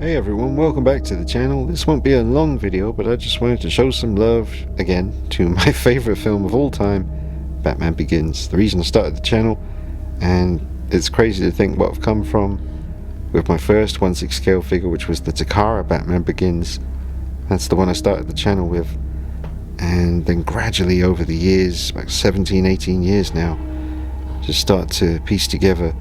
Hey everyone, welcome back to the channel. This won't be a long video, but I just wanted to show some love, again, to my favourite film of all time, Batman Begins. The reason I started the channel, and it's crazy to think what I've come from with my first 1/6 scale figure, which was the Takara Batman Begins. That's the one I started the channel with. And then gradually over the years, like 17, 18 years now, just start to piece together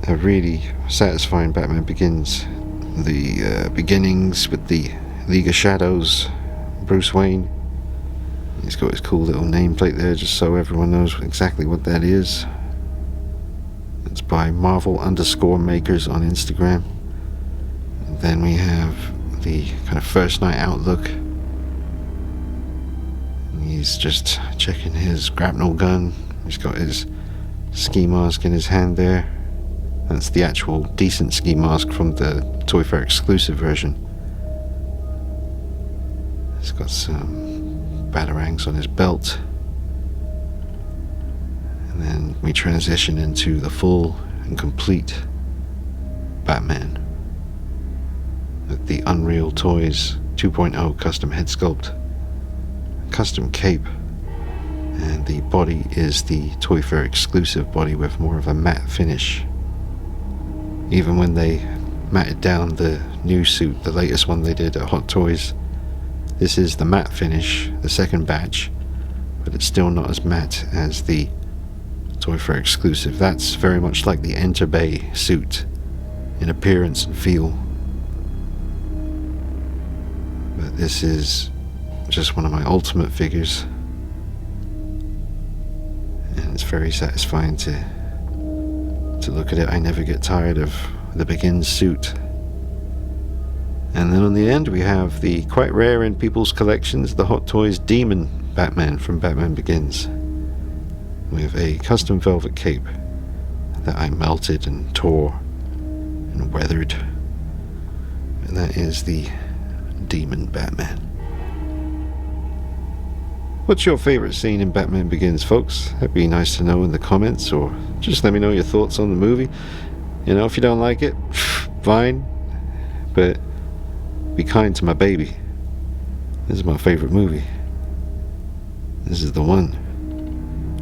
a really satisfying Batman Begins. The beginnings with the League of Shadows, Bruce Wayne. He's got his cool little nameplate there just so everyone knows exactly what that is. It's by Marvel_makers on Instagram. And then we have the kind of first night outlook. He's just checking his grapnel gun. He's got his ski mask in his hand there. That's the actual decent ski mask from the Toy Fair exclusive version. He's got some batarangs on his belt. And then we transition into the full and complete Batman with the Unreal Toys 2.0 custom head sculpt, custom cape, and the body is the Toy Fair exclusive body with more of a matte finish. Even when they matted down the new suit, the latest one they did at Hot Toys, this is the matte finish, the second batch, but it's still not as matte as the Toy Fair exclusive. That's very much like the Enter Bay suit in appearance and feel. But this is just one of my ultimate figures, and it's very satisfying to look at it. I never get tired of the Begins suit. And then on the end we have the quite rare in people's collections, the Hot Toys Demon Batman from Batman Begins, with a custom velvet cape that I melted and tore and weathered. And that is the Demon Batman. What's your favourite scene in Batman Begins, folks? That'd be nice to know in the comments, or just let me know your thoughts on the movie. You know, if you don't like it, fine, but be kind to my baby. This is my favourite movie. This is the one.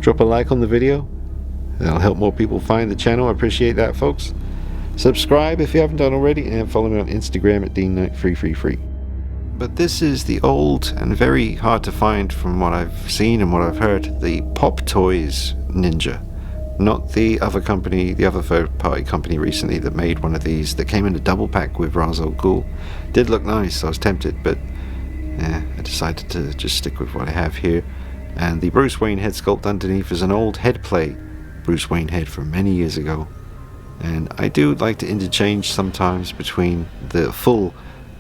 Drop a like on the video. That'll help more people find the channel. I appreciate that, folks. Subscribe if you haven't done already, and follow me on Instagram at DeanKnight333. But this is the old and very hard to find, from what I've seen and what I've heard, the Pop Toys Ninja. Not the other company, the other third party company recently that made one of these that came in a double pack with Ra's al Ghul. Did look nice, I was tempted, but yeah, I decided to just stick with what I have here. And the Bruce Wayne head sculpt underneath is an old head plate Bruce Wayne head from many years ago. And I do like to interchange sometimes between the full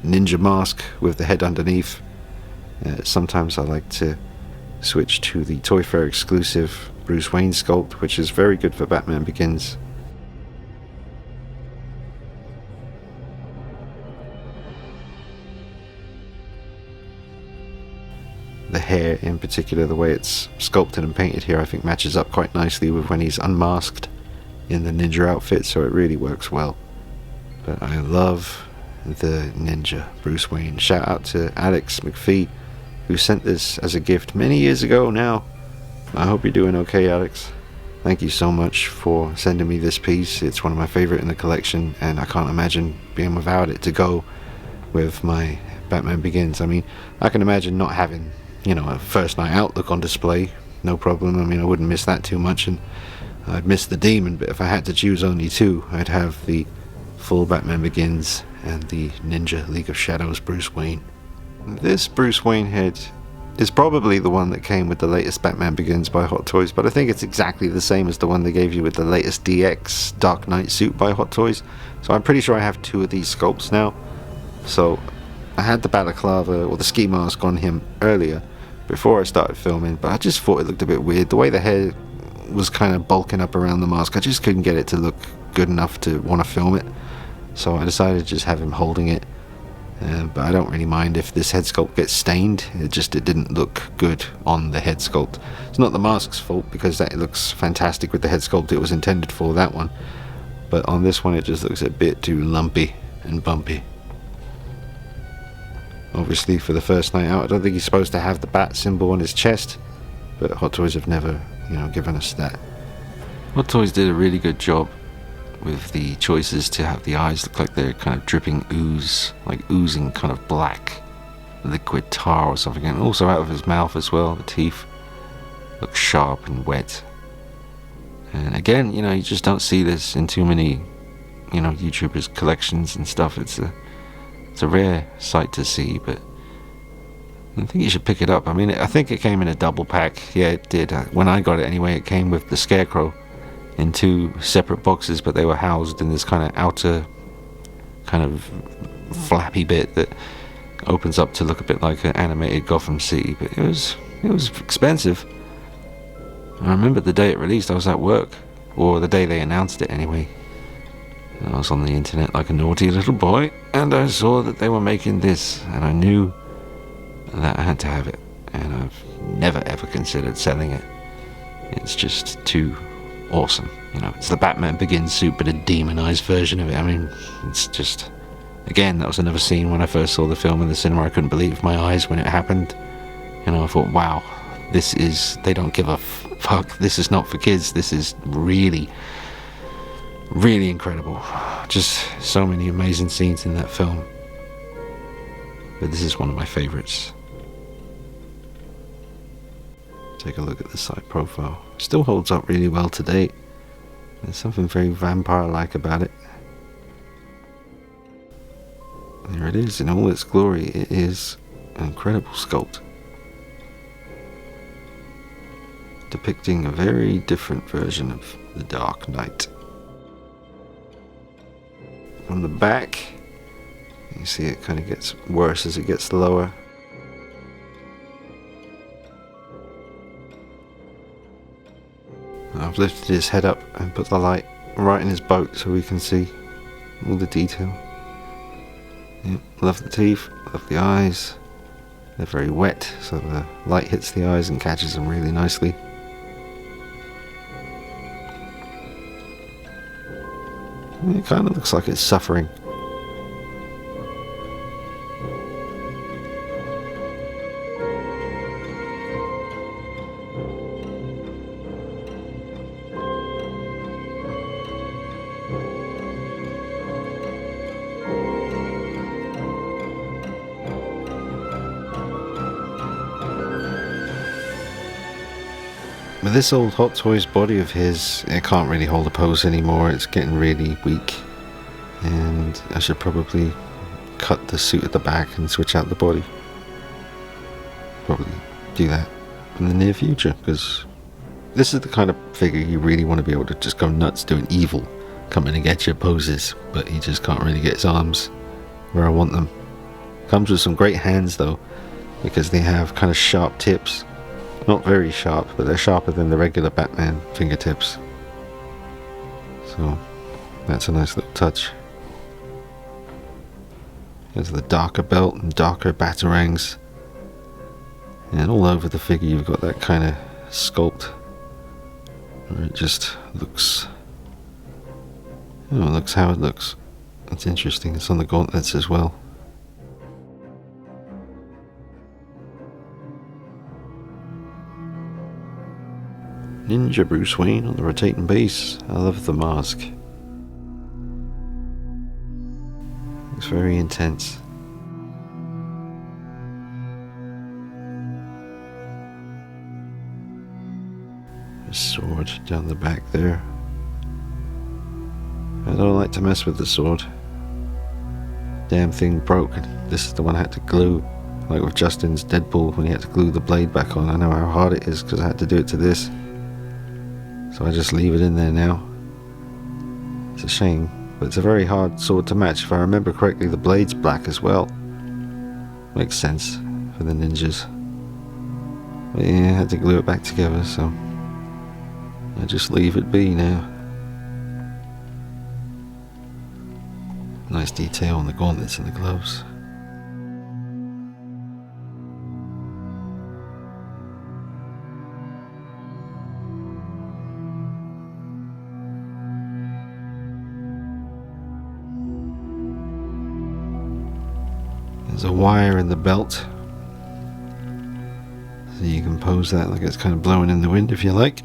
ninja mask with the head underneath. Sometimes I like to switch to the Toy Fair exclusive Bruce Wayne sculpt, which is very good for Batman Begins. The hair in particular, the way it's sculpted and painted here, I think matches up quite nicely with when he's unmasked in the ninja outfit, so it really works well. But I love the ninja Bruce Wayne. Shout out to Alex McPhee, who sent this as a gift many years ago now. I hope you're doing okay, Alex. Thank you so much for sending me this piece. It's one of my favorite in the collection, and I can't imagine being without it to go with my Batman Begins. I mean, I can imagine not having, you know, a first night outlook on display, no problem. I mean, I wouldn't miss that too much, and I'd miss the Demon, but if I had to choose only two, I'd have the full Batman Begins and the Ninja League of Shadows Bruce Wayne. This Bruce Wayne head is probably the one that came with the latest Batman Begins by Hot Toys, but I think it's exactly the same as the one they gave you with the latest DX Dark Knight suit by Hot Toys. So I'm pretty sure I have two of these sculpts now. So I had the balaclava or the ski mask on him earlier before I started filming, but I just thought it looked a bit weird. The way the hair was kind of bulking up around the mask, I just couldn't get it to look good enough to want to film it. So I decided to just have him holding it. But I don't really mind if this head sculpt gets stained. It didn't look good on the head sculpt. It's not the mask's fault, because that looks fantastic with the head sculpt it was intended for, that one. But on this one it just looks a bit too lumpy and bumpy. obviously, for the first night out. I don't think he's supposed to have the bat symbol on his chest, but Hot Toys have never, given us that. Hot Toys did a really good job with the choices to have the eyes look like they're kind of dripping ooze, like oozing kind of black liquid tar or something, and also out of his mouth as well. The teeth look sharp and wet. And again, you just don't see this in too many, YouTubers' collections and stuff. It's a rare sight to see, but I think you should pick it up. I mean, I think it came in a double pack. Yeah, it did. When I got it anyway, it came with the Scarecrow in 2 separate boxes, but they were housed in this kind of outer kind of flappy bit that opens up to look a bit like an animated Gotham City. But it was expensive. I remember the day it released, I was at work, or the day they announced it anyway. And I was on the internet like a naughty little boy, and I saw that they were making this, and I knew that I had to have it. And I've never ever considered selling it. It's just too awesome. It's the Batman Begins suit, but a demonized version of it. I mean, it's just, again, that was another scene when I first saw the film in the cinema. I couldn't believe my eyes when it happened. I thought, wow, they don't give a fuck. This is not for kids. This is really, really incredible. Just so many amazing scenes in that film. But this is one of my favorites. Take a look at the side profile. Still holds up really well today. There's something very vampire-like about it. There it is in all its glory. It is an incredible sculpt, depicting a very different version of the Dark Knight. On the back, you see it kind of gets worse as it gets lower. I've lifted his head up and put the light right in his boat so we can see all the detail. Yep, love the teeth, love the eyes. They're very wet, so the light hits the eyes and catches them really nicely. It kind of looks like it's suffering. But this old Hot Toys body of his, it can't really hold a pose anymore. It's getting really weak, and I should probably cut the suit at the back and switch out the body. Probably do that in the near future, because this is the kind of figure you really want to be able to just go nuts doing evil, come in and get your poses, but he just can't really get his arms where I want them. Comes with some great hands though, because they have kind of sharp tips. Not very sharp, but they're sharper than the regular Batman fingertips. So that's a nice little touch. There's the darker belt and darker batarangs. And all over the figure you've got that kind of sculpt where it just looks... it looks how it looks. It's interesting. It's on the gauntlets as well. Ninja Bruce Wayne on the rotating base. I love the mask. Looks very intense. A sword down the back there. I don't like to mess with the sword. Damn thing broke. This is the one I had to glue. Like with Justin's Deadpool when he had to glue the blade back on. I know how hard it is because I had to do it to this. So I just leave it in there now. It's a shame, but it's a very hard sword to match. If I remember correctly, the blade's black as well. Makes sense for the ninjas. But yeah, I had to glue it back together, so I just leave it be now. Nice detail on the gauntlets and the gloves. There's a wire in the belt, so you can pose that like it's kind of blowing in the wind if you like.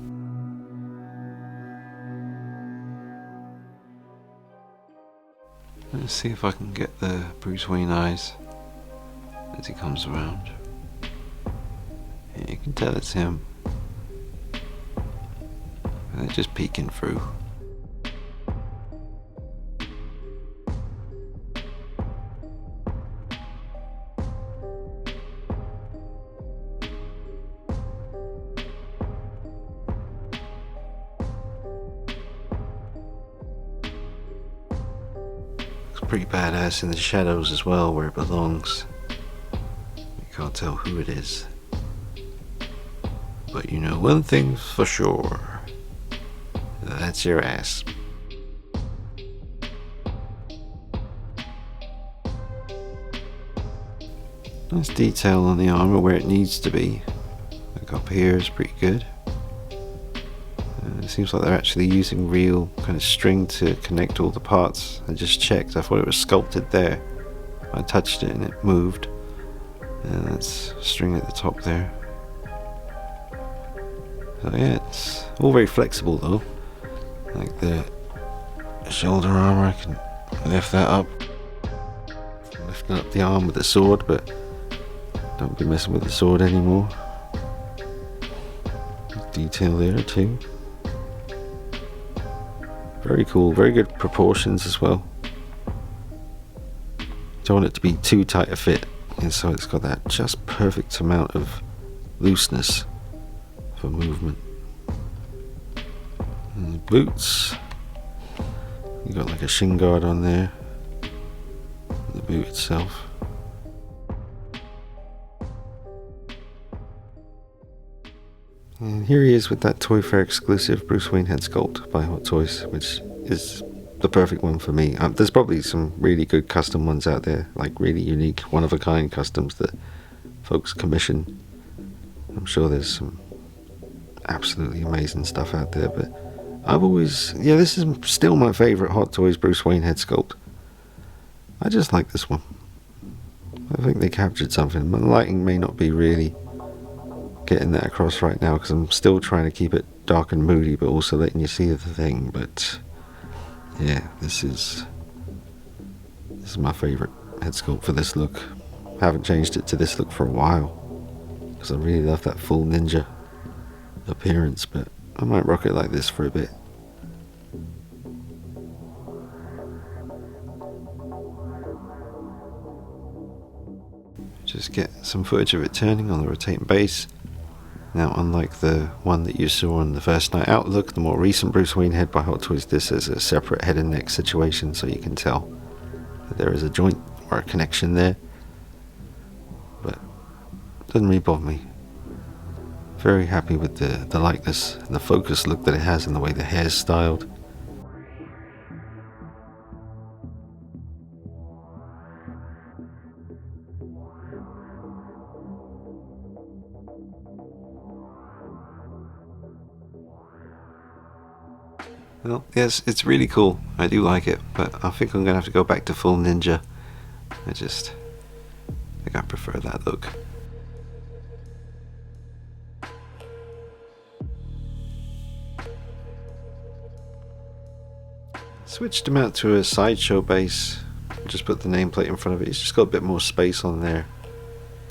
Let's see if I can get the Bruce Wayne eyes as he comes around. Yeah, you can tell it's him. They're just peeking through. Pretty badass in the shadows as well, where it belongs. You can't tell who it is, but you know one thing for sure, that's your ass. Nice detail on the armor where it needs to be. Like up here is pretty good. It seems like they're actually using real kind of string to connect all the parts. I just checked, I thought it was sculpted there. I touched it and it moved. And that's string at the top there. So yeah, it's all very flexible though. Like the shoulder armor, I can lift that up. I'm lifting up the arm with the sword, but don't be messing with the sword anymore. Detail there too. Very cool, very good proportions as well. Don't want it to be too tight a fit, and so it's got that just perfect amount of looseness for movement. And the boots, you got like a shin guard on there, the boot itself. And here he is with that Toy Fair exclusive Bruce Wayne head sculpt by Hot Toys, which is the perfect one for me. There's probably some really good custom ones out there, like really unique, one-of-a-kind customs that folks commission. I'm sure there's some absolutely amazing stuff out there, but this is still my favourite Hot Toys Bruce Wayne head sculpt. I just like this one. I think they captured something. My lighting may not be really getting that across right now because I'm still trying to keep it dark and moody but also letting you see the thing, but yeah, this is my favourite head sculpt for this look. I haven't changed it to this look for a while because I really love that full ninja appearance, but I might rock it like this for a bit. Just get some footage of it turning on the rotating base. Now, unlike the one that you saw on the First Night Out look, the more recent Bruce Wayne head by Hot Toys, this is a separate head and neck situation, so you can tell that there is a joint or a connection there. But it doesn't really bother me. Very happy with the likeness and the focus look that it has and the way the hair is styled. Well, yes, it's really cool. I do like it, but I think I'm going to have to go back to full ninja. I think I prefer that look. Switched him out to a sideshow base. Just put the nameplate in front of it. He's just got a bit more space on there.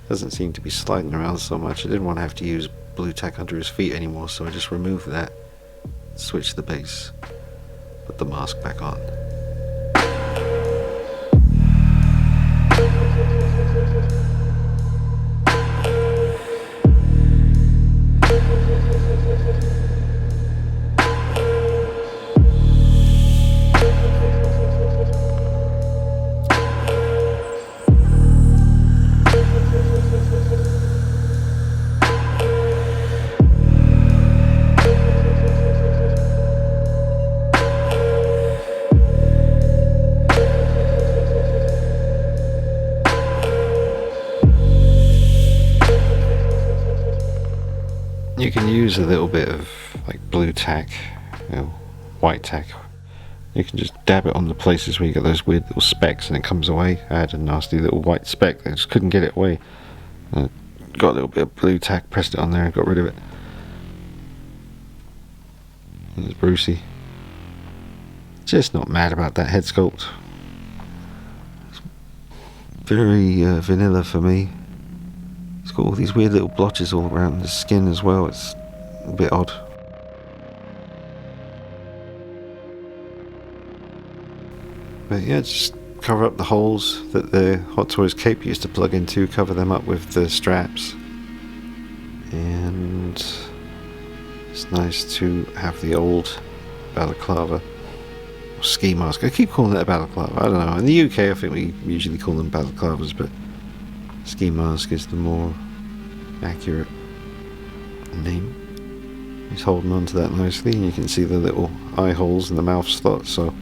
Doesn't seem to be sliding around so much. I didn't want to have to use blue tack under his feet anymore, so I just removed that. Switch the base, put the mask back on. You can use a little bit of like blue tack, white tack, You can just dab it on the places where you get those weird little specks and it comes away. I had a nasty little white speck, I just couldn't get it away. I got a little bit of blue tack, pressed it on there and got rid of it. There's Brucey. Just not mad about that head sculpt. It's very vanilla for me. It's got all these weird little blotches all around the skin as well. It's a bit odd. But yeah, just cover up the holes that the Hot Toys cape used to plug into, cover them up with the straps. And it's nice to have the old balaclava, or ski mask. I keep calling it a balaclava, I don't know. In the UK I think we usually call them balaclavas, but ski mask is the more accurate name. He's holding on to that nicely, and you can see the little eye holes in the mouth slot, so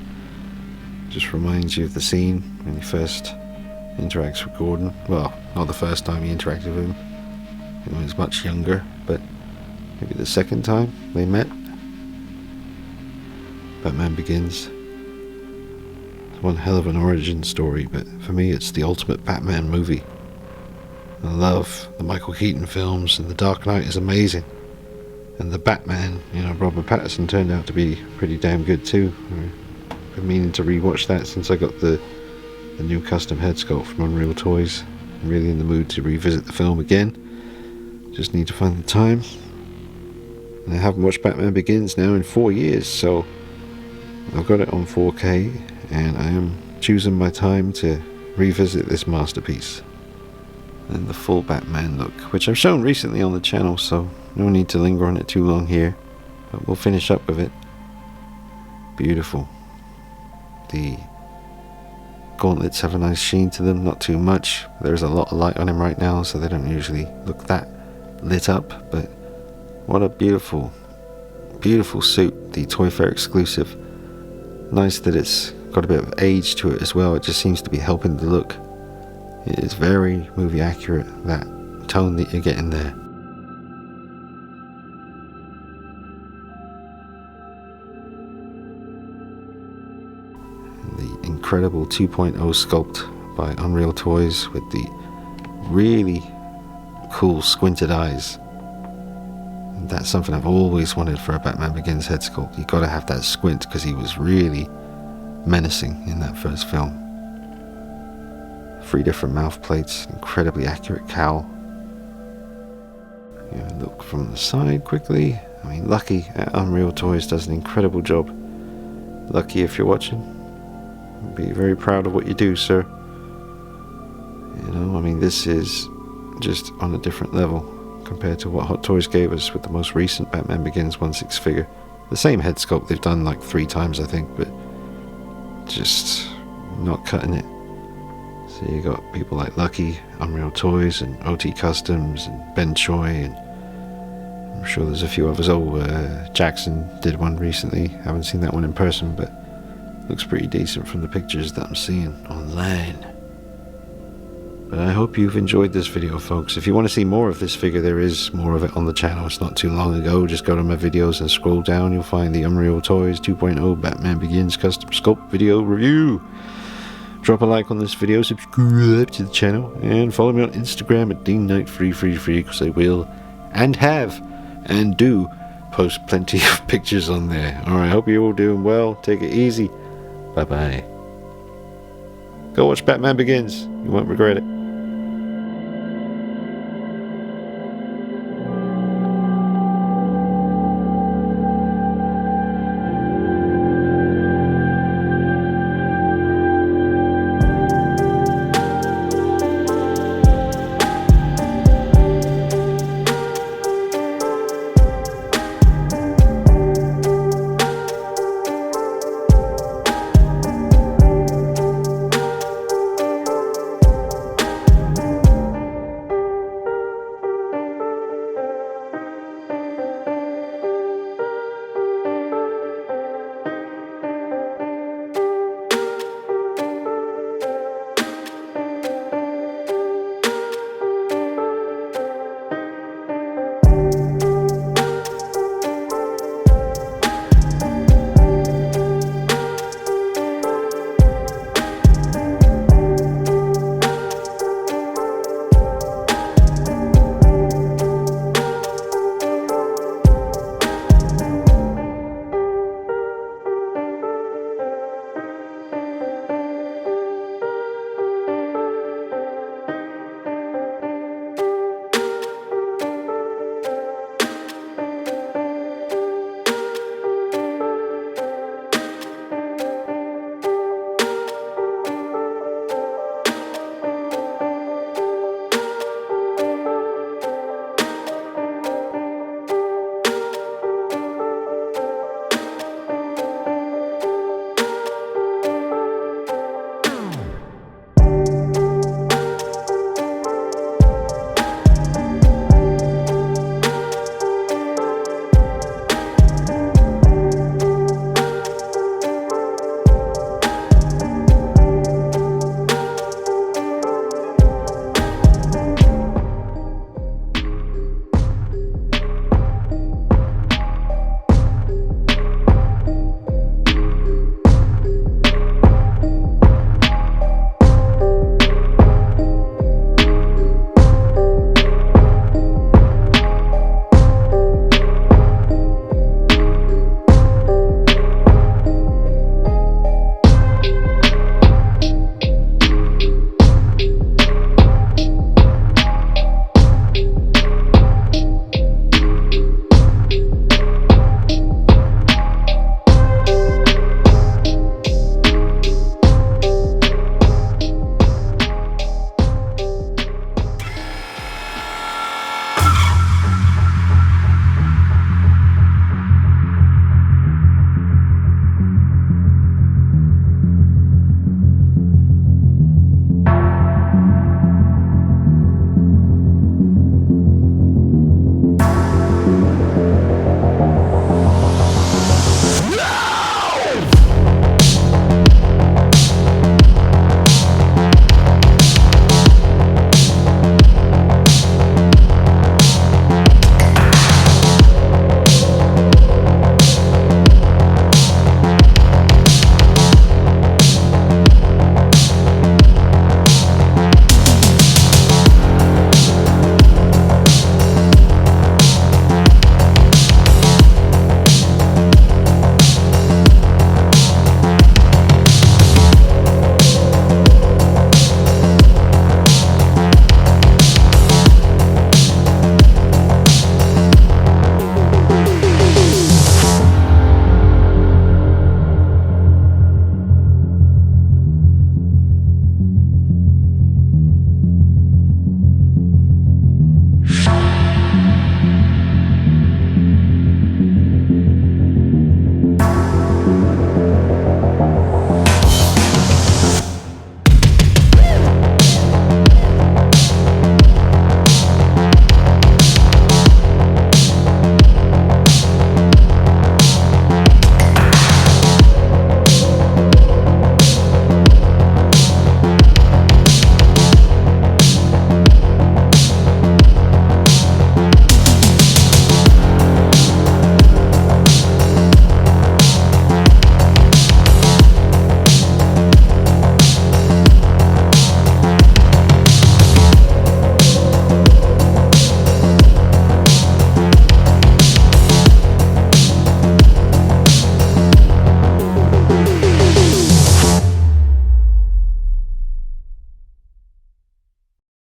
just reminds you of the scene when he first interacts with Gordon. Well, not the first time he interacted with him, when he was much younger, but maybe the second time they met. Batman Begins. It's one hell of an origin story, but for me it's the ultimate Batman movie. I love the Michael Keaton films, and The Dark Knight is amazing. And the Batman, Robert Pattinson turned out to be pretty damn good too. I've been meaning to rewatch that since I got the new custom head sculpt from Unreal Toys. I'm really in the mood to revisit the film again. Just need to find the time. And I haven't watched Batman Begins now in 4 years, so I've got it on 4K, and I am choosing my time to revisit this masterpiece. And the full Batman look, which I've shown recently on the channel, so no need to linger on it too long here, but we'll finish up with it. Beautiful. The gauntlets have a nice sheen to them, not too much. There's a lot of light on him right now, so they don't usually look that lit up, but what a beautiful, beautiful suit, the Toy Fair exclusive. Nice that it's got a bit of age to it as well. It just seems to be helping the look. It is very movie accurate, that tone that you're getting there. The incredible 2.0 sculpt by Unreal Toys with the really cool squinted eyes. And that's something I've always wanted for a Batman Begins head sculpt. You gotta have that squint because he was really menacing in that first film. 3 different mouth plates, incredibly accurate cowl. Look from the side quickly. I mean, Lucky at Unreal Toys does an incredible job. Lucky, if you're watching, be very proud of what you do, sir. I mean, this is just on a different level compared to what Hot Toys gave us with the most recent Batman Begins 1/6 figure. The same head sculpt they've done like 3 times, I think, but just not cutting it. So you got people like Lucky, Unreal Toys, and OT Customs, and Ben Choi, and I'm sure there's a few others. Jackson did one recently. Haven't seen that one in person, but looks pretty decent from the pictures that I'm seeing online. But I hope you've enjoyed this video, folks. If you want to see more of this figure, there is more of it on the channel. It's not too long ago. Just go to my videos and scroll down. You'll find the Unreal Toys 2.0 Batman Begins custom sculpt video review. Drop a like on this video, subscribe to the channel, and follow me on Instagram at DeanKnight333 because I will, and have, and do post plenty of pictures on there. Alright, hope you're all doing well. Take it easy. Bye bye. Go watch Batman Begins. You won't regret it.